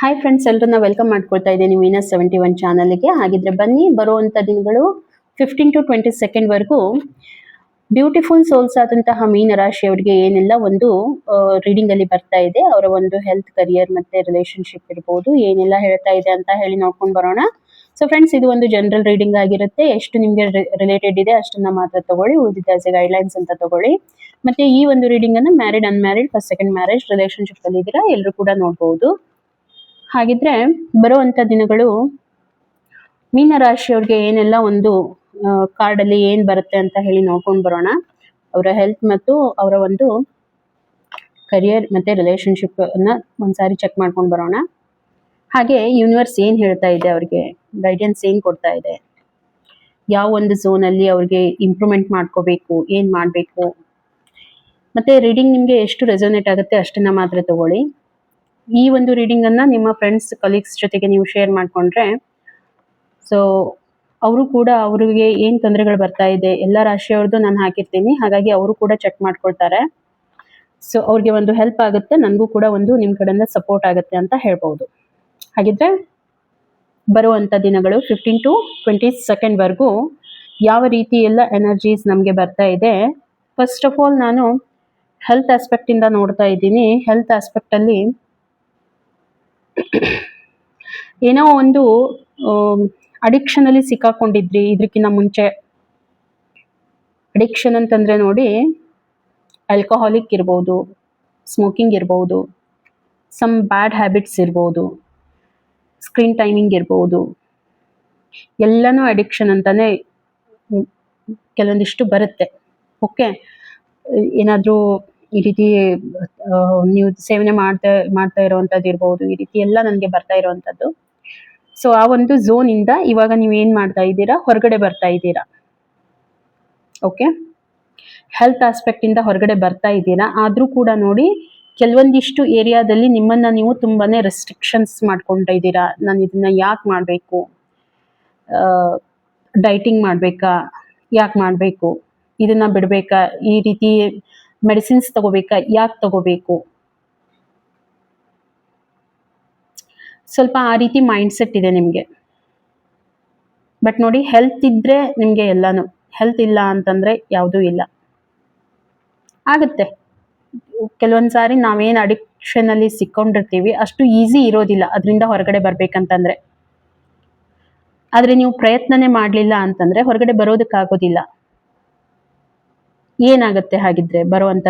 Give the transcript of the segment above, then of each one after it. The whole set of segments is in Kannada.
ಹಾಯ್ ಫ್ರೆಂಡ್ಸ್, ಎಲ್ಲರನ್ನ ವೆಲ್ಕಮ್ ಮಾಡ್ಕೊಳ್ತಾ ಇದ್ದೀನಿ Venus71 ಚಾನಲ್ಗೆ. ಹಾಗಿದ್ರೆ ಬನ್ನಿ, ಬರುವಂಥ ದಿನಗಳು 15 to 22 ವರೆಗೂ ಬ್ಯೂಟಿಫುಲ್ ಸೋಲ್ಸ್ ಆದಂತಹ ಮೀನ ರಾಶಿಯವರಿಗೆ ಏನೆಲ್ಲ ಒಂದು ರೀಡಿಂಗ್ ಅಲ್ಲಿ ಬರ್ತಾ ಇದೆ, ಅವರ ಒಂದು ಹೆಲ್ತ್, ಕರಿಯರ್ ಮತ್ತೆ ರಿಲೇಶನ್ಶಿಪ್ ಇರ್ಬೋದು, ಏನೆಲ್ಲ ಹೇಳ್ತಾ ಇದೆ ಅಂತ ಹೇಳಿ ನೋಡ್ಕೊಂಡು ಬರೋಣ. ಸೊ ಫ್ರೆಂಡ್ಸ್, ಇದು ಒಂದು ಜನರಲ್ ರೀಡಿಂಗ್ ಆಗಿರುತ್ತೆ. ಎಷ್ಟು ನಿಮಗೆ ರಿಲೇಟೆಡ್ ಇದೆ ಅಷ್ಟನ್ನ ಮಾತ್ರ ತಗೊಳ್ಳಿ, ಉಳಿದಿದ್ದ ಆಸ್ ಎ ಗೈಡ್ಲೈನ್ಸ್ ಅಂತ ತಗೊಳ್ಳಿ. ಮತ್ತೆ ಈ ಒಂದು ರೀಡಿಂಗ್ ಅನ್ನ married, unmarried, first second marriage, relationship ಅಲ್ಲಿ ಇದ್ದೀರಾ ಎಲ್ಲರೂ ಕೂಡ ನೋಡಬಹುದು. ಹಾಗಿದ್ರೆ ಬರುವಂತ ದಿನಗಳು ಮೀನ ರಾಶಿಯವ್ರಿಗೆ ಏನೆಲ್ಲ ಒಂದು ಕಾರ್ಡ್ ಅಲ್ಲಿ ಏನ್ ಬರುತ್ತೆ ಅಂತ ಹೇಳಿ ನೋಡ್ಕೊಂಡು ಬರೋಣ. ಅವರ ಹೆಲ್ತ್ ಮತ್ತು ಅವರ ಒಂದು ಕರಿಯರ್ ಮತ್ತೆ ರಿಲೇಶನ್ಶಿಪ್ ಅನ್ನ ಒಂದ್ಸಾರಿ ಚೆಕ್ ಮಾಡ್ಕೊಂಡು ಬರೋಣ. ಹಾಗೆ ಯೂನಿವರ್ಸ್ ಏನ್ ಹೇಳ್ತಾ ಇದೆ, ಅವ್ರಿಗೆ ಗೈಡೆನ್ಸ್ ಏನ್ ಕೊಡ್ತಾ ಇದೆ, ಯಾವ ಒಂದು ಝೋನ್ ಅಲ್ಲಿ ಅವ್ರಿಗೆ ಇಂಪ್ರೂವ್ಮೆಂಟ್ ಮಾಡ್ಕೋಬೇಕು, ಏನ್ ಮಾಡ್ಬೇಕು, ಮತ್ತೆ ರೀಡಿಂಗ್ ನಿಮ್ಗೆ ಎಷ್ಟು ರೆಸೋನೇಟ್ ಆಗುತ್ತೆ ಅಷ್ಟನ್ನ ಮಾತ್ರ ತಗೊಳ್ಳಿ. ಈ ಒಂದು ರೀಡಿಂಗ್ ಅನ್ನ ನಿಮ್ಮ ಫ್ರೆಂಡ್ಸ್, ಕಲೀಗ್ಸ್ ಜೊತೆಗೆ ನೀವು ಶೇರ್ ಮಾಡ್ಕೊಂಡ್ರೆ ಸೊ ಅವರು ಕೂಡ ಅವ್ರಿಗೆ ಏನ್ ತೊಂದರೆಗಳು ಬರ್ತಾ ಇದೆ, ಎಲ್ಲ ರಾಶಿಯವ್ರದ್ದು ನಾನು ಹಾಕಿರ್ತೀನಿ, ಹಾಗಾಗಿ ಅವರು ಕೂಡ ಚೆಕ್ ಮಾಡ್ಕೊಳ್ತಾರೆ. ಸೊ ಅವ್ರಿಗೆ ಒಂದು ಹೆಲ್ಪ್ ಆಗುತ್ತೆ, ನನಗೂ ಕೂಡ ಒಂದು ನಿಮ್ ಕಡೆಯಿಂದ ಸಪೋರ್ಟ್ ಆಗುತ್ತೆ ಅಂತ ಹೇಳ್ಬಹುದು. ಹಾಗಿದ್ರೆ ಬರುವಂತ ದಿನಗಳು 15 to 22 ವರೆಗೂ ಯಾವ ರೀತಿ ಎಲ್ಲ ಎನರ್ಜೀಸ್ ನಮ್ಗೆ ಬರ್ತಾ ಇದೆ. ಫಸ್ಟ್ ಆಫ್ ಆಲ್ ನಾನು ಹೆಲ್ತ್ ಆಸ್ಪೆಕ್ಟ್ ಇಂದ ನೋಡ್ತಾ ಇದ್ದೀನಿ. ಹೆಲ್ತ್ ಆಸ್ಪೆಕ್ಟ್ ಅಲ್ಲಿ ಏನೋ ಒಂದು ಅಡಿಕ್ಷನ್ ಅಲ್ಲಿ ಸಿಕ್ಕಾಕೊಂಡಿದ್ರಿ ಇದಕ್ಕಿಂತ ಮುಂಚೆ. ಅಡಿಕ್ಷನ್ ಅಂತಂದ್ರೆ ನೋಡಿ, ಆಲ್ಕೋಹಾಲಿಕ್ ಇರ್ಬೋದು, ಸ್ಮೋಕಿಂಗ್ ಇರ್ಬೋದು, ಸಮ್ ಬ್ಯಾಡ್ ಹ್ಯಾಬಿಟ್ಸ್ ಇರ್ಬೋದು, ಸ್ಕ್ರೀನ್ ಟೈಮಿಂಗ್ ಇರ್ಬೋದು, ಎಲ್ಲನೂ ಅಡಿಕ್ಷನ್ ಅಂತಾನೆ ಕೆಲವೊಂದಿಷ್ಟು ಬರುತ್ತೆ. ಓಕೆ, ಏನಾದ್ರೂ ಈ ರೀತಿ ನೀವು ಸೇವನೆ ಮಾಡ್ತಾ ಇರುವಂತದ್ದು ಇರ್ಬೋದು, ಈ ರೀತಿ ಎಲ್ಲ ನನಗೆ ಬರ್ತಾ ಇರುವಂತದ್ದು. ಸೊ ಆ ಒಂದು ಝೋನ್ ಇಂದ ಇವಾಗ ನೀವು ಏನ್ ಮಾಡ್ತಾ ಇದ್ದೀರಾ, ಹೊರಗಡೆ ಬರ್ತಾ ಇದ್ದೀರಾ. ಓಕೆ, ಹೆಲ್ತ್ ಆಸ್ಪೆಕ್ಟ್ ಇಂದ ಹೊರಗಡೆ ಬರ್ತಾ ಇದ್ದೀರಾ. ಆದ್ರೂ ಕೂಡ ನೋಡಿ, ಕೆಲವೊಂದಿಷ್ಟು ಏರಿಯಾದಲ್ಲಿ ನಿಮ್ಮನ್ನ ನೀವು ತುಂಬಾನೇ ರೆಸ್ಟ್ರಿಕ್ಷನ್ಸ್ ಮಾಡ್ಕೊಂತ ಇದ್ದೀರಾ. ನಾನು ಇದನ್ನ ಯಾಕೆ ಮಾಡ್ಬೇಕು, ಡೈಟಿಂಗ್ ಮಾಡ್ಬೇಕಾ, ಯಾಕೆ ಮಾಡ್ಬೇಕು, ಇದನ್ನ ಬಿಡ್ಬೇಕಾ, ಈ ರೀತಿ ಮೆಡಿಸಿನ್ಸ್ ತಗೋಬೇಕಾ, ಯಾಕೆ ತಗೋಬೇಕು, ಸ್ವಲ್ಪ ಆ ರೀತಿ ಮೈಂಡ್ ಸೆಟ್ ಇದೆ ನಿಮ್ಗೆ. ಬಟ್ ನೋಡಿ, ಹೆಲ್ತ್ ಇದ್ರೆ ನಿಮ್ಗೆ ಎಲ್ಲಾನು, ಹೆಲ್ತ್ ಇಲ್ಲ ಅಂತಂದ್ರೆ ಯಾವುದೂ ಇಲ್ಲ. ಆಗುತ್ತೆ, ಕೆಲವೊಂದ್ಸಾರಿ ನಾವೇನ್ ಅಡಿಕ್ಷನ್ ಅಲ್ಲಿ ಸಿಕ್ಕೊಂಡಿರ್ತೀವಿ ಅಷ್ಟು ಈಸಿ ಇರೋದಿಲ್ಲ ಅದರಿಂದ ಹೊರಗಡೆ ಬರ್ಬೇಕಂತಂದ್ರೆ. ಆದ್ರೆ ನೀವು ಪ್ರಯತ್ನನೇ ಮಾಡ್ಲಿಲ್ಲ ಅಂತಂದ್ರೆ ಹೊರಗಡೆ ಬರೋದಕ್ಕಾಗೋದಿಲ್ಲ. ಏನಾಗುತ್ತೆ ಹಾಗಿದ್ರೆ ಬರುವಂತ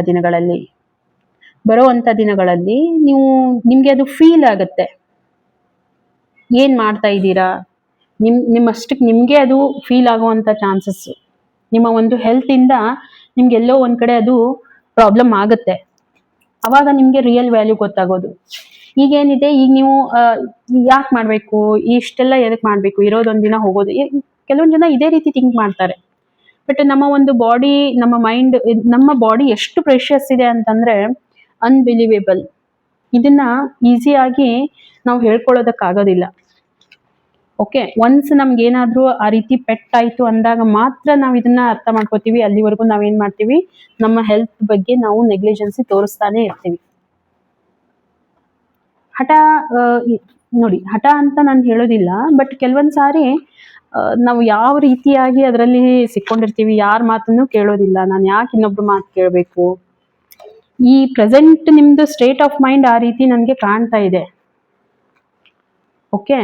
ದಿನಗಳಲ್ಲಿ ನೀವು, ನಿಮ್ಗೆ ಅದು ಫೀಲ್ ಆಗುತ್ತೆ ಏನ್ ಮಾಡ್ತಾ ಇದ್ದೀರಾ, ನಿಮ್ಮಷ್ಟಕ್ಕೆ ನಿಮ್ಗೆ ಅದು ಫೀಲ್ ಆಗುವಂತ ಚಾನ್ಸಸ್. ನಿಮ್ಮ ಒಂದು ಹೆಲ್ತ್ ಇಂದ ನಿಮ್ಗೆಲ್ಲೋ ಒಂದ್ ಕಡೆ ಅದು ಪ್ರಾಬ್ಲಮ್ ಆಗುತ್ತೆ. ಅವಾಗ ನಿಮ್ಗೆ ರಿಯಲ್ ವ್ಯಾಲ್ಯೂ ಗೊತ್ತಾಗೋದು. ಈಗೇನಿದೆ, ಈಗ ನೀವು ಯಾಕೆ ಮಾಡ್ಬೇಕು, ಇಷ್ಟೆಲ್ಲ ಎದಕ್ ಮಾಡ್ಬೇಕು, ಇರೋದೊಂದಿನ ಹೋಗೋದು. ಕೆಲವೊಂದ್ ಜನ ಇದೇ ರೀತಿ ಥಿಂಕ್ ಮಾಡ್ತಾರೆ. ಬಟ್ ನಮ್ಮ ಒಂದು ಬಾಡಿ, ನಮ್ಮ ಮೈಂಡ್, ನಮ್ಮ ಬಾಡಿ ಎಷ್ಟು ಪ್ರೆಷಿಯಸ್ ಇದೆ ಅಂತಂದ್ರೆ ಅನ್ಬಿಲೀವೇಬಲ್. ಇದನ್ನ ಈಸಿಯಾಗಿ ನಾವು ಹೇಳ್ಕೊಳ್ಳೋದಕ್ಕಾಗೋದಿಲ್ಲ. ಓಕೆ, ಒನ್ಸ್ ನಮ್ಗೆ ಏನಾದ್ರೂ ಆ ರೀತಿ ಪೆಟ್ ಆಯ್ತು ಅಂದಾಗ ಮಾತ್ರ ನಾವ್ ಇದನ್ನ ಅರ್ಥ ಮಾಡ್ಕೋತೀವಿ. ಅಲ್ಲಿವರೆಗೂ ನಾವೇನ್ ಮಾಡ್ತೀವಿ, ನಮ್ಮ ಹೆಲ್ತ್ ಬಗ್ಗೆ ನಾವು ನೆಗ್ಲಿಜೆನ್ಸಿ ತೋರಿಸ್ತಾನೆ ಇರ್ತೀವಿ. ಹಠ ನೋಡಿ, ಹಠ ಅಂತ ನಾನು ಹೇಳೋದಿಲ್ಲ, ಬಟ್ ಕೆಲವೊಂದ್ ಸಾರಿ ನಾವು ಯಾವ ರೀತಿಯಾಗಿ ಅದರಲ್ಲಿ ಸಿಕ್ಕೊಂಡಿರ್ತೀವಿ, ಯಾರ ಮಾತನ್ನು ಕೇಳೋದಿಲ್ಲ. ನಾನು ಯಾಕೆ ಇನ್ನೊಬ್ರು ಮಾತು ಕೇಳಬೇಕು, ಈ ಪ್ರೆಸೆಂಟ್ ನಿಮ್ದು ಸ್ಟೇಟ್ ಆಫ್ ಮೈಂಡ್ ಆ ರೀತಿ ನನಗೆ ಕಾಣ್ತಾ ಇದೆ. ಓಕೆ,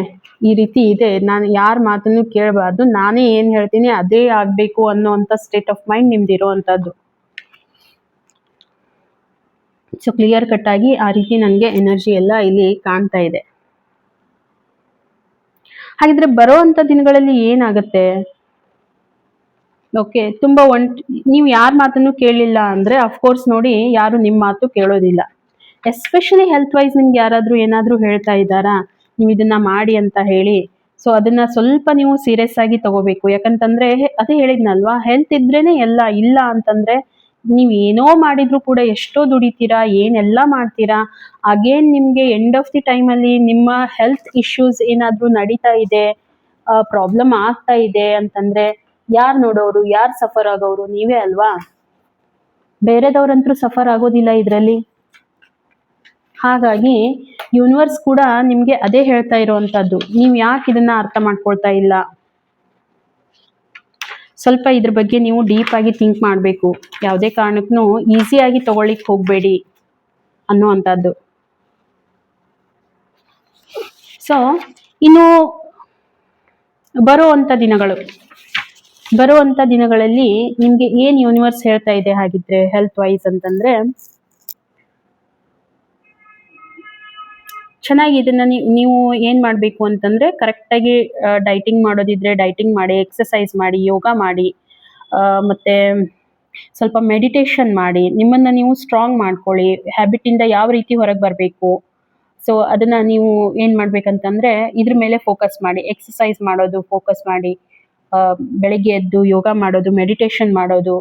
ಈ ರೀತಿ ಇದೆ, ನಾನು ಯಾರ ಮಾತನ್ನು ಕೇಳಬಾರ್ದು, ನಾನೇ ಏನ್ ಹೇಳ್ತೀನಿ ಅದೇ ಆಗ್ಬೇಕು ಅನ್ನೋಂಥ ಸ್ಟೇಟ್ ಆಫ್ ಮೈಂಡ್ ನಿಮ್ದು ಇರೋವಂಥದ್ದು. ಸೊ ಕ್ಲಿಯರ್ ಕಟ್ ಆಗಿ ಆ ರೀತಿ ನನಗೆ ಎನರ್ಜಿ ಎಲ್ಲ ಇಲ್ಲಿ ಕಾಣ್ತಾ ಇದೆ. ಹಾಗಿದ್ರೆ ಬರೋವಂಥ ದಿನಗಳಲ್ಲಿ ಏನಾಗುತ್ತೆ, ಓಕೆ, ತುಂಬಾ ನೀವು ಯಾರ ಮಾತನ್ನು ಕೇಳಲಿಲ್ಲ ಅಂದ್ರೆ ಅಫ್ಕೋರ್ಸ್ ನೋಡಿ, ಯಾರು ನಿಮ್ಮ ಮಾತು ಕೇಳೋದಿಲ್ಲ. ಎಸ್ಪೆಷಲಿ ಹೆಲ್ತ್ ವೈಸ್ ನಿಮ್ಗೆ ಯಾರಾದ್ರೂ ಏನಾದ್ರೂ ಹೇಳ್ತಾ ಇದ್ದಾರಾ, ನೀವು ಇದನ್ನ ಮಾಡಿ ಅಂತ ಹೇಳಿ, ಸೊ ಅದನ್ನ ಸ್ವಲ್ಪ ನೀವು ಸೀರಿಯಸ್ ಆಗಿ ತಗೋಬೇಕು. ಯಾಕಂತಂದ್ರೆ ಅದೇ ಹೇಳಿದ್ನಲ್ವಾ, ಹೆಲ್ತ್ ಇದ್ರೇನೆ ಎಲ್ಲ. ಇಲ್ಲ ಅಂತಂದ್ರೆ ನೀವ್ ಏನೋ ಮಾಡಿದ್ರು ಕೂಡ, ಎಷ್ಟೋ ದುಡಿತೀರಾ, ಏನೆಲ್ಲ ಮಾಡ್ತೀರಾ, ಅಗೇನ್ ನಿಮ್ಗೆ ಎಂಡ್ ಆಫ್ ದಿ ಟೈಮ್ ಅಲ್ಲಿ ನಿಮ್ಮ ಹೆಲ್ತ್ ಇಶ್ಯೂಸ್ ಏನಾದ್ರೂ ನಡೀತಾ ಇದೆ, ಪ್ರಾಬ್ಲಮ್ ಆಗ್ತಾ ಇದೆ ಅಂತಂದ್ರೆ ಯಾರು ನೋಡೋರು, ಯಾರು ಸಫರ್ ಆಗೋರು, ನೀವೇ ಅಲ್ವಾ. ಬೇರೆದವ್ರಂತೂ ಸಫರ್ ಆಗೋದಿಲ್ಲ ಇದರಲ್ಲಿ. ಹಾಗಾಗಿ ಯೂನಿವರ್ಸ್ ಕೂಡ ನಿಮ್ಗೆ ಅದೇ ಹೇಳ್ತಾ ಇರುವಂತದ್ದು. ನೀವು ಯಾಕೆ ಇದನ್ನ ಅರ್ಥ ಮಾಡ್ಕೊಳ್ತಾ ಇಲ್ಲ? ಸ್ವಲ್ಪ ಇದ್ರ ಬಗ್ಗೆ ನೀವು ಡೀಪ್ ಆಗಿ ಥಿಂಕ್ ಮಾಡಬೇಕು. ಯಾವುದೇ ಕಾರಣಕ್ಕೂ ಈಸಿಯಾಗಿ ತಗೊಳ್ಳಿಕ್ ಹೋಗಬೇಡಿ ಅನ್ನುವಂಥದ್ದು. ಸೊ ಇನ್ನು ಬರುವಂತ ದಿನಗಳಲ್ಲಿ ನಿಮ್ಗೆ ಏನ್ ಯೂನಿವರ್ಸ್ ಹೇಳ್ತಾ ಇದೆ ಹಾಗಿದ್ರೆ ಹೆಲ್ತ್ ವೈಸ್ ಅಂತಂದ್ರೆ, ಚೆನ್ನಾಗಿ ಇದನ್ನ ನೀವು ಏನ್ ಮಾಡ್ಬೇಕು ಅಂತಂದ್ರೆ ಕರೆಕ್ಟಾಗಿ ಡೈಟಿಂಗ್ ಮಾಡೋದಿದ್ರೆ ಡೈಟಿಂಗ್ ಮಾಡಿ, ಎಕ್ಸಸೈಸ್ ಮಾಡಿ, ಯೋಗ ಮಾಡಿ, ಮತ್ತೆ ಸ್ವಲ್ಪ ಮೆಡಿಟೇಷನ್ ಮಾಡಿ, ನಿಮ್ಮನ್ನ ನೀವು ಸ್ಟ್ರಾಂಗ್ ಮಾಡ್ಕೊಳ್ಳಿ. ಹ್ಯಾಬಿಟ್ ಇಂದ ಯಾವ ರೀತಿ ಹೊರಗೆ ಬರಬೇಕು, ಸೊ ಅದನ್ನ ನೀವು ಏನ್ ಮಾಡ್ಬೇಕಂತಂದ್ರೆ ಇದ್ರ ಮೇಲೆ ಫೋಕಸ್ ಮಾಡಿ. ಎಕ್ಸಸೈಸ್ ಮಾಡೋದು ಫೋಕಸ್ ಮಾಡಿ, ಬೆಳಿಗ್ಗೆ ಎದ್ದು ಯೋಗ ಮಾಡೋದು, ಮೆಡಿಟೇಷನ್ ಮಾಡೋದು.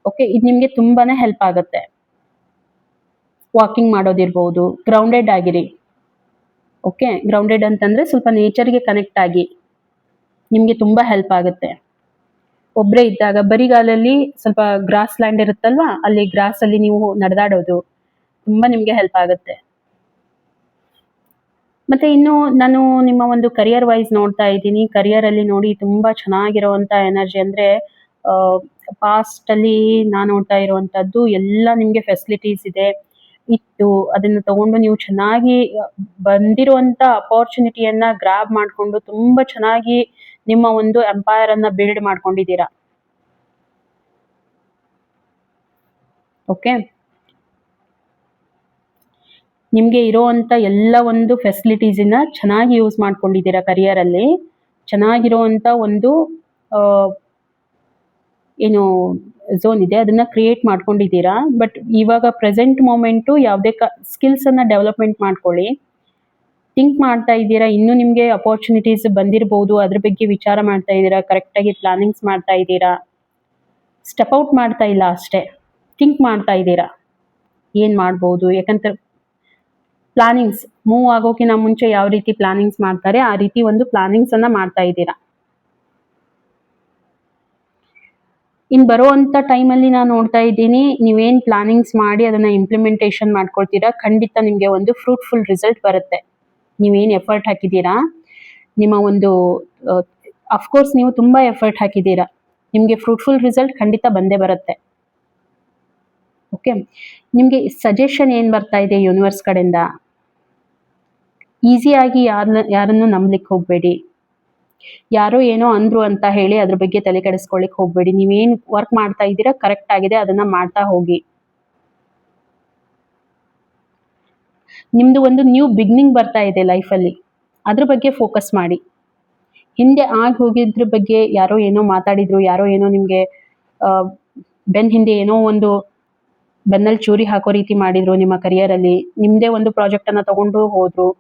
ಓಕೆ, ಇದು ನಿಮ್ಗೆ ತುಂಬಾನೇ ಹೆಲ್ಪ್ ಆಗುತ್ತೆ. ವಾಕಿಂಗ್ ಮಾಡೋದಿರ್ಬೋದು, ಗ್ರೌಂಡೆಡ್ ಆಗಿರಿ. ಓಕೆ, ಗ್ರೌಂಡೆಡ್ ಅಂತಂದ್ರೆ ಸ್ವಲ್ಪ ನೇಚರ್ಗೆ ಕನೆಕ್ಟ್ ಆಗಿ, ನಿಮ್ಗೆ ತುಂಬಾ ಹೆಲ್ಪ್ ಆಗುತ್ತೆ. ಒಬ್ಬರೇ ಇದ್ದಾಗ ಬರಿಗಾಲಲ್ಲಿ ಸ್ವಲ್ಪ ಗ್ರಾಸ್ ಲ್ಯಾಂಡ್ ಇರುತ್ತಲ್ವಾ, ಅಲ್ಲಿ ಗ್ರಾಸ್ ಅಲ್ಲಿ ನೀವು ನಡೆದಾಡೋದು ತುಂಬಾ ನಿಮ್ಗೆ ಹೆಲ್ಪ್ ಆಗುತ್ತೆ. ಮತ್ತೆ ಇನ್ನು ನಾನು ನಿಮ್ಮ ಒಂದು ಕರಿಯರ್ ವೈಸ್ ನೋಡ್ತಾ ಇದ್ದೀನಿ. ಕರಿಯರ್ ಅಲ್ಲಿ ನೋಡಿ ತುಂಬಾ ಚೆನ್ನಾಗಿರುವಂತ ಎನರ್ಜಿ ಅಂದ್ರೆ, ಪಾಸ್ಟ್ ಅಲ್ಲಿ ನಾನು ನೋಡ್ತಾ ಇರುವಂತದ್ದು ಎಲ್ಲ ನಿಮ್ಗೆ ಫೆಸಿಲಿಟೀಸ್ ಇತ್ತು. ಅದನ್ನ ತಗೊಂಡು ನೀವು ಚೆನ್ನಾಗಿ ಬಂದಿರುವಂತ ಅಪಾರ್ಚುನಿಟಿಯನ್ನ ಗ್ರಾಬ್ ಮಾಡ್ಕೊಂಡು ತುಂಬಾ ಚೆನ್ನಾಗಿ ನಿಮ್ಮ ಒಂದು ಎಂಪೈರ್ ಅನ್ನ ಬಿಲ್ಡ್ ಮಾಡ್ಕೊಂಡಿದ್ದೀರಾ. ಓಕೆ, ನಿಮ್ಗೆ ಇರೋವಂತ ಎಲ್ಲ ಒಂದು ಫೆಸಿಲಿಟೀಸ್ ಚೆನ್ನಾಗಿ ಯೂಸ್ ಮಾಡ್ಕೊಂಡಿದ್ದೀರಾ. ಕರಿಯರ್ ಅಲ್ಲಿ ಚೆನ್ನಾಗಿರುವಂತ ಒಂದು ಏನು ಝೋನ್ ಇದೆ ಅದನ್ನ ಕ್ರಿಯೇಟ್ ಮಾಡ್ಕೊಂಡಿದ್ದೀರಾ. ಬಟ್ ಇವಾಗ ಪ್ರೆಸೆಂಟ್ ಮೂಮೆಂಟು ಯಾವುದೇ ಸ್ಕಿಲ್ಸ್ ಅನ್ನ ಡೆವಲಪ್ಮೆಂಟ್ ಮಾಡ್ಕೊಳ್ಳಿ. ಥಿಂಕ್ ಮಾಡ್ತಾ ಇದ್ದೀರಾ, ಇನ್ನು ನಿಮ್ಗೆ ಅಪಾರ್ಚುನಿಟೀಸ್ ಬಂದಿರಬಹುದು, ಅದ್ರ ಬಗ್ಗೆ ವಿಚಾರ ಮಾಡ್ತಾ ಇದ್ದೀರಾ, ಕರೆಕ್ಟಾಗಿ ಪ್ಲಾನಿಂಗ್ಸ್ ಮಾಡ್ತಾ ಇದ್ದೀರಾ. ಸ್ಟೆಪ್ ಔಟ್ ಮಾಡ್ತಾ ಇಲ್ಲ ಅಷ್ಟೇ, ಥಿಂಕ್ ಮಾಡ್ತಾ ಇದ್ದೀರಾ ಏನ್ ಮಾಡ್ಬೋದು. ಯಾಕಂತ ಪ್ಲಾನಿಂಗ್ಸ್ ಮೂವ್ ಆಗೋಕಿನ ಮುಂಚೆ ಯಾವ ರೀತಿ ಪ್ಲಾನಿಂಗ್ಸ್ ಮಾಡ್ತಾರೆ ಆ ರೀತಿ ಒಂದು ಪ್ಲಾನಿಂಗ್ಸ್ ಅನ್ನ ಮಾಡ್ತಾ ಇದ್ದೀರಾ. ಇನ್ ಬರುವಂತ ಟೈಮಲ್ಲಿ ನಾನು ನೋಡ್ತಾ ಇದ್ದೀನಿ, ನೀವೇನ್ ಪ್ಲಾನಿಂಗ್ಸ್ ಮಾಡಿ ಅದನ್ನ ಇಂಪ್ಲಿಮೆಂಟೇಷನ್ ಮಾಡ್ಕೊಳ್ತೀರಾ, ಖಂಡಿತ ನಿಮ್ಗೆ ಒಂದು ಫ್ರೂಟ್ಫುಲ್ ರಿಸಲ್ಟ್ ಬರುತ್ತೆ. ನೀವೇನ್ ಎಫರ್ಟ್ ಹಾಕಿದ್ದೀರಾ, ನಿಮ್ಮ ಒಂದು ಅಫ್ಕೋರ್ಸ್ ನೀವು ತುಂಬಾ ಎಫರ್ಟ್ ಹಾಕಿದ್ದೀರಾ, ನಿಮ್ಗೆ ಫ್ರೂಟ್ಫುಲ್ ರಿಸಲ್ಟ್ ಖಂಡಿತ ಬಂದೇ ಬರುತ್ತೆ. ಓಕೆ, ನಿಮ್ಗೆ ಸಜೆಷನ್ ಏನ್ ಬರ್ತಾ ಇದೆ ಯೂನಿವರ್ಸ್ ಕಡೆಯಿಂದ, ಈಸಿಯಾಗಿ ಯಾರನ್ನು ನಂಬಲಿಕ್ಕೆ ಹೋಗ್ಬೇಡಿ. ಯಾರೋ ಏನೋ ಅಂದ್ರು ಅಂತ ಹೇಳಿ ಅದ್ರ ಬಗ್ಗೆ ತಲೆ ಕೆಡಿಸ್ಕೊಳ್ಳಿಕ್ ಹೋಗ್ಬೇಡಿ. ನೀವೇನ್ ವರ್ಕ್ ಮಾಡ್ತಾ ಇದ್ದೀರಾ ಕರೆಕ್ಟ್ ಆಗಿದೆ, ಅದನ್ನ ಮಾಡ್ತಾ ಹೋಗಿ. ನಿಮ್ದು ಒಂದು ನ್ಯೂ ಬಿಗ್ನಿಂಗ್ ಬರ್ತಾ ಇದೆ ಲೈಫಲ್ಲಿ, ಅದ್ರ ಬಗ್ಗೆ ಫೋಕಸ್ ಮಾಡಿ. ಹಿಂದೆ ಆಗಿ ಹೋಗಿದ್ರ ಬಗ್ಗೆ ಯಾರೋ ಏನೋ ಮಾತಾಡಿದ್ರು, ಯಾರೋ ಏನೋ ನಿಮ್ಗೆ ಬೆನ್ ಹಿಂದೆ ಏನೋ ಒಂದು ಬೆನ್ನಲ್ಲಿ ಚೂರಿ ಹಾಕೋ ರೀತಿ ಮಾಡಿದ್ರು ನಿಮ್ಮ ಕರಿಯರ್ ಅಲ್ಲಿ, ನಿಮ್ದೇ ಒಂದು ಪ್ರಾಜೆಕ್ಟ್ ಅನ್ನ ತಗೊಂಡು ಹೋದ್ರು,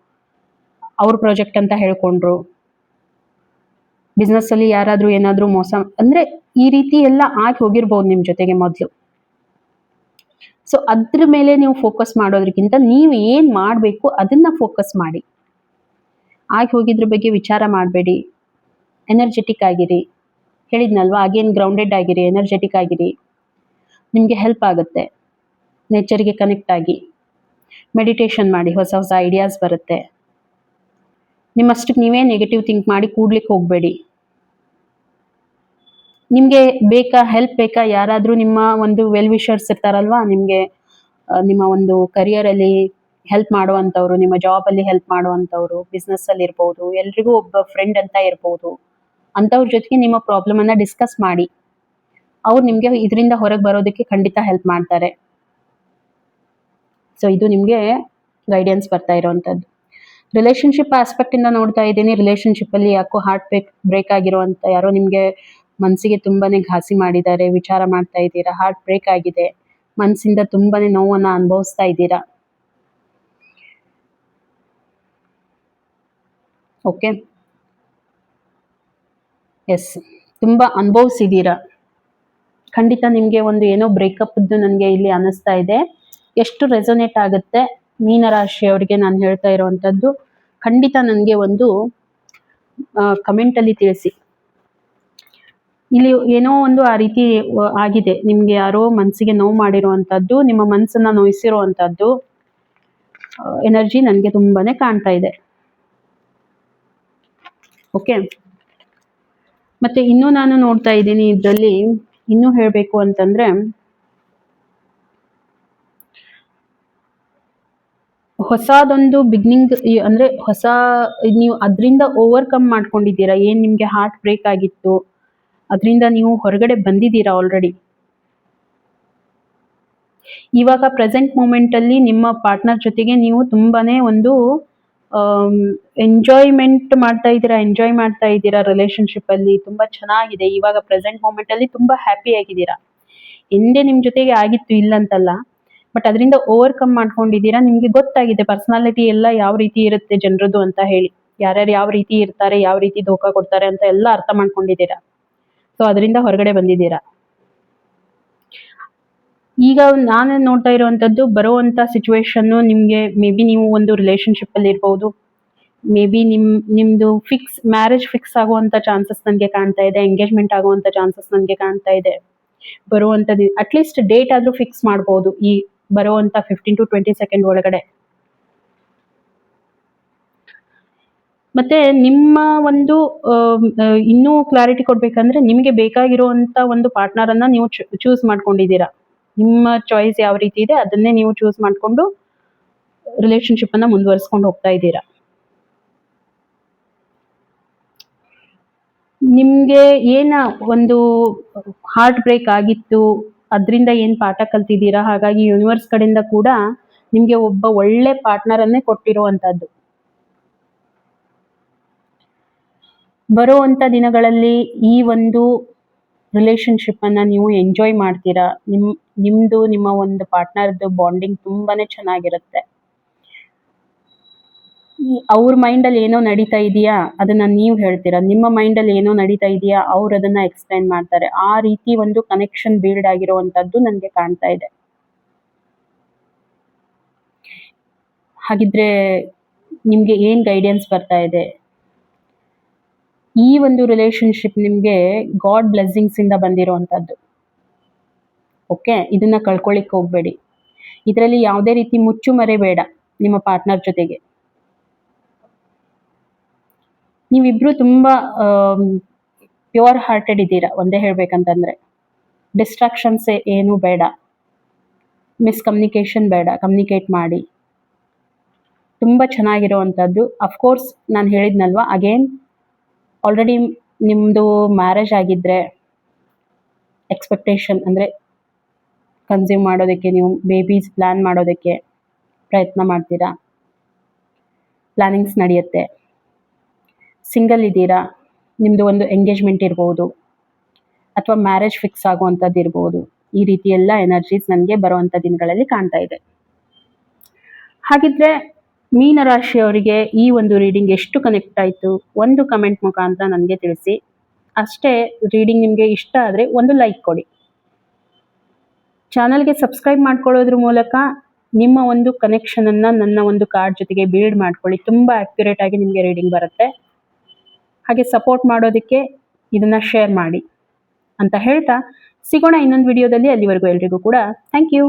ಅವ್ರ ಪ್ರಾಜೆಕ್ಟ್ ಅಂತ ಹೇಳ್ಕೊಂಡ್ರು. ಬಿಸ್ನೆಸ್ ಅಲ್ಲಿ ಯಾರಾದ್ರೂ ಏನಾದ್ರೂ ಮೋಸ ಅಂದ್ರೆ ಈ ರೀತಿ ಎಲ್ಲ ಆಗಿ ಹೋಗಿರ್ಬೋದು ನಿಮ್ ಜೊತೆಗೆ ಮೊದಲು. ಸೊ ಅದ್ರ ಮೇಲೆ ನೀವು ಫೋಕಸ್ ಮಾಡೋದ್ರಕ್ಕಿಂತ ನೀವು ಏನ್ ಮಾಡ್ಬೇಕು ಅದನ್ನ ಫೋಕಸ್ ಮಾಡಿ. ಆಗಿ ಹೋಗಿದ್ರ ಬಗ್ಗೆ ವಿಚಾರ ಮಾಡಬೇಡಿ. ಎನರ್ಜೆಟಿಕ್ ಆಗಿರಿ, ಹೇಳಿದ್ನಲ್ವಾ, ಅಗೇನ್ ಗ್ರೌಂಡೆಡ್ ಆಗಿರಿ, ಎನರ್ಜೆಟಿಕ್ ಆಗಿರಿ, ನಿಮ್ಗೆ ಹೆಲ್ಪ್ ಆಗುತ್ತೆ. ನೇಚರ್ಗೆ ಕನೆಕ್ಟ್ ಆಗಿ ಮೆಡಿಟೇಷನ್ ಮಾಡಿ, ಹೊಸ ಹೊಸ ಐಡಿಯಾಸ್ ಬರುತ್ತೆ. ನಿಮ್ಮಷ್ಟಕ್ಕೆ ನೀವೇ ನೆಗೆಟಿವ್ ಥಿಂಕ್ ಮಾಡಿ ಕೂಡ್ಲಿಕ್ಕೆ ಹೋಗ್ಬೇಡಿ. ನಿಮ್ಗೆ ಬೇಕಾ ಹೆಲ್ಪ್ ಬೇಕಾ, ಯಾರಾದ್ರೂ ನಿಮ್ಮ ಒಂದು ವೆಲ್ ವಿಷರ್ಸ್ ಇರ್ತಾರಲ್ವಾ, ನಿಮ್ಗೆ ನಿಮ್ಮ ಒಂದು ಕರಿಯರ್ ಅಲ್ಲಿ ಹೆಲ್ಪ್ ಮಾಡುವಂತವ್ರು, ನಿಮ್ಮ ಜಾಬ್ ಅಲ್ಲಿ ಹೆಲ್ಪ್ ಮಾಡುವಂತವ್ರು, ಬಿಸ್ನೆಸ್ ಅಲ್ಲಿ ಇರ್ಬೋದು, ಎಲ್ರಿಗೂ ಒಬ್ಬ ಫ್ರೆಂಡ್ ಅಂತ ಇರ್ಬೋದು, ಅಂತವ್ರ ಜೊತೆಗೆ ನಿಮ್ಮ ಪ್ರಾಬ್ಲಮ್ ಅನ್ನ ಡಿಸ್ಕಸ್ ಮಾಡಿ. ಅವ್ರು ನಿಮ್ಗೆ ಇದರಿಂದ ಹೊರಗೆ ಬರೋದಕ್ಕೆ ಖಂಡಿತ ಹೆಲ್ಪ್ ಮಾಡ್ತಾರೆ. ಸೊ ಇದು ನಿಮ್ಗೆ ಗೈಡೆನ್ಸ್ ಬರ್ತಾ ಇರುವಂತದ್ದು. ರಿಲೇಶನ್ಶಿಪ್ ಆಸ್ಪೆಕ್ಟ್ ಇಂದ ನೋಡ್ತಾ ಇದ್ದೀನಿ. ರಿಲೇಶನ್ಶಿಪ್ ಅಲ್ಲಿ ಯಾಕೋ ಹಾರ್ಟ್ ಬ್ರೇಕ್ ಆಗಿರುವಂತ ಯಾರೋ ನಿಮ್ಗೆ ಮನಸ್ಸಿಗೆ ತುಂಬಾನೇ ಘಾಸಿ ಮಾಡಿದ್ದಾರೆ, ವಿಚಾರ ಮಾಡ್ತಾ ಇದ್ದೀರಾ, ಹಾರ್ಟ್ ಬ್ರೇಕ್ ಆಗಿದೆ, ಮನಸ್ಸಿಂದ ತುಂಬಾನೇ ನೋವನ್ನ ಅನುಭವಿಸ್ತಾ ಇದ್ದೀರಾ. ಓಕೆ, ಎಸ್, ತುಂಬಾ ಅನುಭವಿಸಿದ್ದೀರಾ. ಖಂಡಿತ ನಿಮ್ಗೆ ಒಂದು ಏನೋ ಬ್ರೇಕಪ್ ನನಗೆ ಇಲ್ಲಿ ಅನ್ನಿಸ್ತಾ ಇದೆ. ಎಷ್ಟು ರೆಸೊನೇಟ್ ಆಗುತ್ತೆ ಮೀನರಾಶಿಯವರಿಗೆ ನಾನು ಹೇಳ್ತಾ ಇರುವಂತದ್ದು, ಖಂಡಿತ ನನಗೆ ಒಂದು ಕಮೆಂಟ್ ಅಲ್ಲಿ ತಿಳಿಸಿ. ಇಲ್ಲಿ ಏನೋ ಒಂದು ಆ ರೀತಿ ಆಗಿದೆ, ನಿಮ್ಗೆ ಯಾರೋ ಮನಸ್ಸಿಗೆ ನೋವು ಮಾಡಿರುವಂತದ್ದು, ನಿಮ್ಮ ಮನಸ್ಸನ್ನ ನೋಯಿಸಿರುವಂತದ್ದು. ಎನರ್ಜಿ ನನಗೆ ತುಂಬಾನೇ ಕಾಣ್ತಾ ಇದೆ. ಓಕೆ, ಮತ್ತೆ ಇನ್ನೂ ನಾನು ನೋಡ್ತಾ ಇದ್ದೀನಿ ಇದರಲ್ಲಿ, ಇನ್ನೂ ಹೇಳಬೇಕು ಅಂತಂದ್ರೆ ಹೊಸದೊಂದು ಬಿಗ್ನಿಂಗ್, ಅಂದ್ರೆ ಹೊಸ, ನೀವು ಅದರಿಂದ ಓವರ್ಕಮ್ ಮಾಡ್ಕೊಂಡಿದ್ದೀರಾ. ಏನ್ ನಿಮ್ಗೆ ಹಾರ್ಟ್ ಬ್ರೇಕ್ ಆಗಿತ್ತು ಅದರಿಂದ ನೀವು ಹೊರಗಡೆ ಬಂದಿದ್ದೀರಾ ಆಲ್ರೆಡಿ. ಇವಾಗ ಪ್ರೆಸೆಂಟ್ ಮೂಮೆಂಟ್ ಅಲ್ಲಿ ನಿಮ್ಮ ಪಾರ್ಟ್ನರ್ ಜೊತೆಗೆ ನೀವು ತುಂಬಾನೇ ಒಂದು ಎಂಜಾಯ್ ಮಾಡ್ತಾ ಇದ್ದೀರಾ ರಿಲೇಶನ್ಶಿಪ್ ಅಲ್ಲಿ. ತುಂಬಾ ಚೆನ್ನಾಗಿದೆ ಇವಾಗ ಪ್ರೆಸೆಂಟ್ ಮೂಮೆಂಟ್ ಅಲ್ಲಿ, ತುಂಬಾ ಹ್ಯಾಪಿ ಆಗಿದ್ದೀರಾ. ಹಿಂದೆ ನಿಮ್ ಜೊತೆಗೆ ಆಗಿತ್ತು ಇಲ್ಲ ಅಂತಲ್ಲ, ಬಟ್ ಅದರಿಂದ ಓವರ್ಕಮ್ ಮಾಡ್ಕೊಂಡಿದ್ದೀರಾ. ನಿಮ್ಗೆ ಗೊತ್ತಾಗಿದೆ ಪರ್ಸನಾಲಿಟಿ ಎಲ್ಲ ಯಾವ ರೀತಿ ಇರುತ್ತೆ ಜನರದ್ದು ಅಂತ ಹೇಳಿ, ಯಾರ್ಯಾರು ಯಾವ ರೀತಿ ಇರ್ತಾರೆ, ಯಾವ ರೀತಿ ಧೋಕಾ ಕೊಡ್ತಾರೆ ಅಂತ ಎಲ್ಲ ಅರ್ಥ ಮಾಡ್ಕೊಂಡಿದ್ದೀರಾ. ಸೊ ಅದರಿಂದ ಹೊರಗಡೆ ಬಂದಿದ್ದೀರಾ. ಈಗ ನಾನು ನೋಡ್ತಾ ಇರುವಂತದ್ದು ಬರುವಂತ ಸಿಚುವೇಶನ್ ನಿಮ್ಗೆ, ಮೇ ಬಿ ನೀವು ಒಂದು ರಿಲೇಶನ್ಶಿಪ್ ಅಲ್ಲಿ ಇರ್ಬೋದು, ಮೇ ಬಿ ನಿಮ್ದು ಮ್ಯಾರೇಜ್ ಫಿಕ್ಸ್ ಆಗುವಂತ ಚಾನ್ಸಸ್ ನನಗೆ ಕಾಣ್ತಾ ಇದೆ, ಎಂಗೇಜ್ಮೆಂಟ್ ಆಗುವಂತ ಚಾನ್ಸಸ್ ನನಗೆ ಕಾಣ್ತಾ ಇದೆ. ಬರುವಂತದ್ದು ಅಟ್ಲೀಸ್ಟ್ ಡೇಟ್ ಆದ್ರೂ ಫಿಕ್ಸ್ ಮಾಡಬಹುದು ಈ ಬರುವಂತ 15 to 20 ಸೆಕೆಂಡ್ ಒಳಗಡೆ. ಮತ್ತೆ ನಿಮ್ಮ ಒಂದು ಇನ್ನೂ ಕ್ಲಾರಿಟಿ ಕೊಡ್ಬೇಕಂದ್ರೆ, ನಿಮಗೆ ಬೇಕಾಗಿರುವಂತ ಒಂದು ಪಾರ್ಟ್ನರ್ ಅನ್ನ ನೀವು ಚೂಸ್ ಮಾಡ್ಕೊಂಡಿದ್ದೀರಾ. ನಿಮ್ಮ ಚಾಯ್ಸ್ ಯಾವ ರೀತಿ ಇದೆ ಅದನ್ನೇ ನೀವು ಚೂಸ್ ಮಾಡ್ಕೊಂಡು ರಿಲೇಶನ್ಶಿಪ್ ಅನ್ನ ಮುಂದುವರಿಸ್ಕೊಂಡು ಹೋಗ್ತಾ ಇದ್ದೀರಾ. ನಿಮ್ಗೆ ಏನ ಒಂದು ಹಾರ್ಟ್ ಬ್ರೇಕ್ ಆಗಿತ್ತು, ಅದರಿಂದ ಏನ್ ಪಾಠ ಕಲ್ತಿದ್ದೀರಾ, ಹಾಗಾಗಿ ಯೂನಿವರ್ಸ್ ಕಡೆಯಿಂದ ಕೂಡ ನಿಮ್ಗೆ ಒಬ್ಬ ಒಳ್ಳೆ ಪಾರ್ಟ್ನರ್ ಅನ್ನೇ ಕೊಟ್ಟಿರುವಂತದ್ದು. ಬರುವಂತ ದಿನಗಳಲ್ಲಿ ಈ ಒಂದು ರಿಲೇಶನ್ಶಿಪ್ ಅನ್ನ ನೀವು ಎಂಜಾಯ್ ಮಾಡ್ತೀರಾ. ನಿಮ್ದು ನಿಮ್ಮ ಒಂದು ಪಾರ್ಟ್ನರ್ದು ಬಾಂಡಿಂಗ್ ತುಂಬಾನೇ ಚೆನ್ನಾಗಿರುತ್ತೆ. ಅವ್ರ ಮೈಂಡ್ ಅಲ್ಲಿ ಏನೋ ನಡೀತಾ ಇದೆಯಾ ಅದನ್ನ ನೀವು ಹೇಳ್ತೀರಾ, ನಿಮ್ಮ ಮೈಂಡ್ ಅಲ್ಲಿ ಏನೋ ನಡೀತಾ ಇದೆಯಾ ಅವ್ರು ಅದನ್ನ ಎಕ್ಸ್ಪ್ಲೈನ್ ಮಾಡ್ತಾರೆ. ಆ ರೀತಿ ಒಂದು ಕನೆಕ್ಷನ್ ಬಿಲ್ಡ್ ಆಗಿರುವಂತದ್ದು ನನಗೆ ಕಾಣ್ತಾ ಇದೆ. ಹಾಗಿದ್ರೆ ನಿಮ್ಗೆ ಏನ್ ಗೈಡೆನ್ಸ್ ಬರ್ತಾ ಇದೆ? ಈ ಒಂದು ರಿಲೇಶನ್ಶಿಪ್ ನಿಮ್ಗೆ ಗಾಡ್ ಬ್ಲೆಸ್ಸಿಂಗ್ಸ್ ಇಂದ ಬಂದಿರುವಂತದ್ದು. ಓಕೆ, ಇದನ್ನ ಕಳ್ಕೊಳ್ಳಿಕ್ ಹೋಗ್ಬೇಡಿ. ಇದರಲ್ಲಿ ಯಾವುದೇ ರೀತಿ ಮುಚ್ಚುಮರೆ ಬೇಡ ನಿಮ್ಮ ಪಾರ್ಟ್ನರ್ ಜೊತೆಗೆ. ನೀವಿಬ್ರು ತುಂಬಾ ಪ್ಯೂರ್ ಹಾರ್ಟೆಡ್ ಇದ್ದೀರಾ ಒಂದೇ ಹೇಳ್ಬೇಕಂತಂದ್ರೆ. ಡಿಸ್ಟ್ರಾಕ್ಷನ್ಸ್ ಏನು ಬೇಡ, ಮಿಸ್ಕಮ್ಯುನಿಕೇಶನ್ ಬೇಡ, ಕಮ್ಯುನಿಕೇಟ್ ಮಾಡಿ. ತುಂಬಾ ಚೆನ್ನಾಗಿರುವಂತದ್ದು. ಅಫ್ಕೋರ್ಸ್ ನಾನು ಹೇಳಿದ್ನಲ್ವಾ, ಅಗೇನ್ ಆಲ್ರೆಡಿ ನಿಮ್ದು ಮ್ಯಾರೇಜ್ ಆಗಿದ್ರೆ ಎಕ್ಸ್ಪೆಕ್ಟೇಷನ್ ಅಂದ್ರೆ ಕನ್ಸ್ಯೂಮ್ ಮಾಡೋದಕ್ಕೆ, ನೀವು ಬೇಬೀಸ್ ಪ್ಲಾನ್ ಮಾಡೋದಕ್ಕೆ ಪ್ರಯತ್ನ ಮಾಡ್ತೀರಾ, ಪ್ಲಾನಿಂಗ್ಸ್ ನಡೆಯುತ್ತೆ. ಸಿಂಗಲ್ ಇದ್ದೀರಾ, ನಿಮ್ದು ಒಂದು ಎಂಗೇಜ್ಮೆಂಟ್ ಇರ್ಬೋದು ಅಥವಾ ಮ್ಯಾರೇಜ್ ಫಿಕ್ಸ್ ಆಗುವಂಥದ್ದು ಇರ್ಬೋದು. ಈ ರೀತಿ ಎಲ್ಲ ಎನರ್ಜೀಸ್ ನನಗೆ ಬರುವಂಥ ದಿನಗಳಲ್ಲಿ ಕಾಣ್ತಾ ಇದೆ. ಹಾಗಿದ್ರೆ ಮೀನರಾಶಿಯವರಿಗೆ ಈ ಒಂದು ರೀಡಿಂಗ್ ಎಷ್ಟು ಕನೆಕ್ಟ್ ಆಯಿತು ಒಂದು ಕಮೆಂಟ್ ಮುಖಾಂತರ ನನಗೆ ತಿಳಿಸಿ. ಅಷ್ಟೇ, ರೀಡಿಂಗ್ ನಿಮಗೆ ಇಷ್ಟ ಆದರೆ ಒಂದು ಲೈಕ್ ಕೊಡಿ. ಚಾನಲ್ಗೆ ಸಬ್ಸ್ಕ್ರೈಬ್ ಮಾಡ್ಕೊಳ್ಳೋದ್ರ ಮೂಲಕ ನಿಮ್ಮ ಒಂದು ಕನೆಕ್ಷನ್ ಅನ್ನ ನನ್ನ ಒಂದು ಕಾರ್ಡ್ ಜೊತೆಗೆ ಬಿಲ್ಡ್ ಮಾಡ್ಕೊಳ್ಳಿ. ತುಂಬಾ ಅಕ್ಯುರೇಟ್ ಆಗಿ ನಿಮಗೆ ರೀಡಿಂಗ್ ಬರುತ್ತೆ. ಹಾಗೆ ಸಪೋರ್ಟ್ ಮಾಡೋದಕ್ಕೆ ಇದನ್ನ ಶೇರ್ ಮಾಡಿ ಅಂತ ಹೇಳ್ತಾ ಸಿಗೋಣ ಇನ್ನೊಂದು ವಿಡಿಯೋದಲ್ಲಿ. ಅಲ್ಲಿವರೆಗೂ ಎಲ್ರಿಗೂ ಕೂಡ ಥ್ಯಾಂಕ್ ಯು.